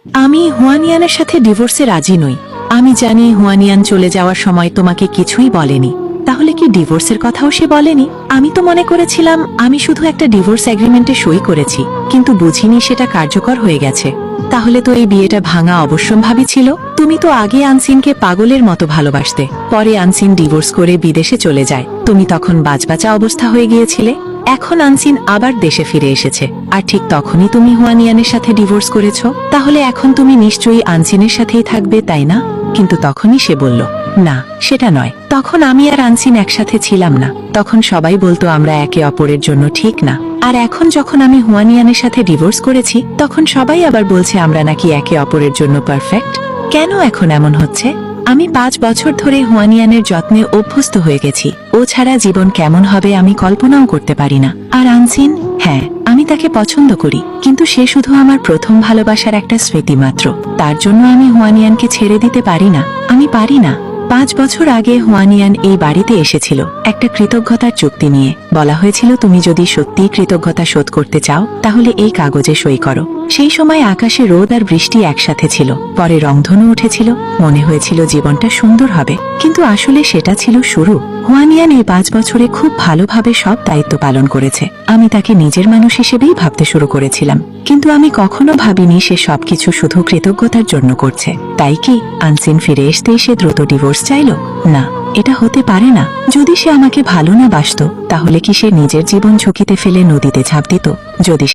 আমি হুয়ানিয়ানের সাথে ডিভোর্সে রাজি নই। আমি জানি হুয়ানিয়ান চলে যাওয়ার সময় তোমাকে কিছুই বলেনি। তাহলে কি ডিভোর্সের কথাও সে বলেনি? আমি তো মনে করেছিলাম আমি শুধু একটা ডিভোর্স এগ্রিমেন্টে সই করেছি, কিন্তু বুঝিনি সেটা কার্যকর হয়ে গেছে। তাহলে তো এই বিয়েটা ভাঙা অবশ্যম্ভাবী ছিল। তুমি তো আগে আনসিনকে পাগলের মতো ভালোবাসতে, পরে আনসিন ডিভোর্স করে বিদেশে চলে যায়। তুমি তখন বাজবাচা অবস্থা হয়ে গিয়েছিলে। এখন আনসিন আবার দেশে ফিরে এসেছে, আর ঠিক তখনই তুমি হুয়ানিয়ানের সাথে ডিভোর্স করেছ। তাহলে এখন তুমি নিশ্চয়ই আনসিনের সাথেই থাকবে, তাই না? কিন্তু তখনই সে বলল, না, সেটা নয়। তখন আমি আর আনসিন একসাথে ছিলাম না। তখন সবাই বলতো আমরা একে অপরের জন্য ঠিক না। আর এখন যখন আমি হুয়ানিয়ানের সাথে ডিভোর্স করেছি, তখন সবাই আবার বলছে আমরা নাকি একে অপরের জন্য পারফেক্ট। কেন এখন এমন হচ্ছে? আমি 5 বছর ধরে হুয়ানিয়ানের যত্নে অভ্যস্ত হয়ে গেছি। ও ছাড়া জীবন কেমন হবে আমি কল্পনাও করতে পারি না। আর আনসিন, হ্যাঁ, আমি তাকে পছন্দ করি, কিন্তু সে শুধু আমার প্রথম ভালোবাসার একটা স্মৃতি মাত্র। তার জন্য আমি হুয়ানিয়ানকে ছেড়ে দিতে পারি না। আমি পারি না। 5 বছর আগে হুয়ানিয়ান এই বাড়িতে এসেছিল একটা কৃতজ্ঞতার চুক্তি নিয়ে। বলা হয়েছিল তুমি যদি সত্যিই কৃতজ্ঞতা শোধ করতে চাও তাহলে এই কাগজে সই করো। সেই সময় আকাশে রোদ আর বৃষ্টি একসাথে ছিল, পরে রংধনু উঠেছিল। মনে হয়েছিল জীবনটা সুন্দর হবে, কিন্তু আসলে সেটা ছিল শুরু। হুয়ানিয়ান এই 5 বছরে খুব ভালোভাবে সব দায়িত্ব পালন করেছে। আমি তাকে নিজের মানুষ হিসেবেই ভাবতে শুরু করেছিলাম, কিন্তু আমি কখনো ভাবিনি সে সবকিছু শুধু কৃতজ্ঞতার জন্য করছে। তাই কি আনসিন ফিরে আসতেই সে দ্রুত ডিভোর্স চাইল? না, এটা হতে পারে না। যদি সে আমাকে ভালো না বাসতো, তাহলে কি সে নিজের জীবন ঝুঁকিতে ফেলে নদীতে ঝাঁপ দিত? যদি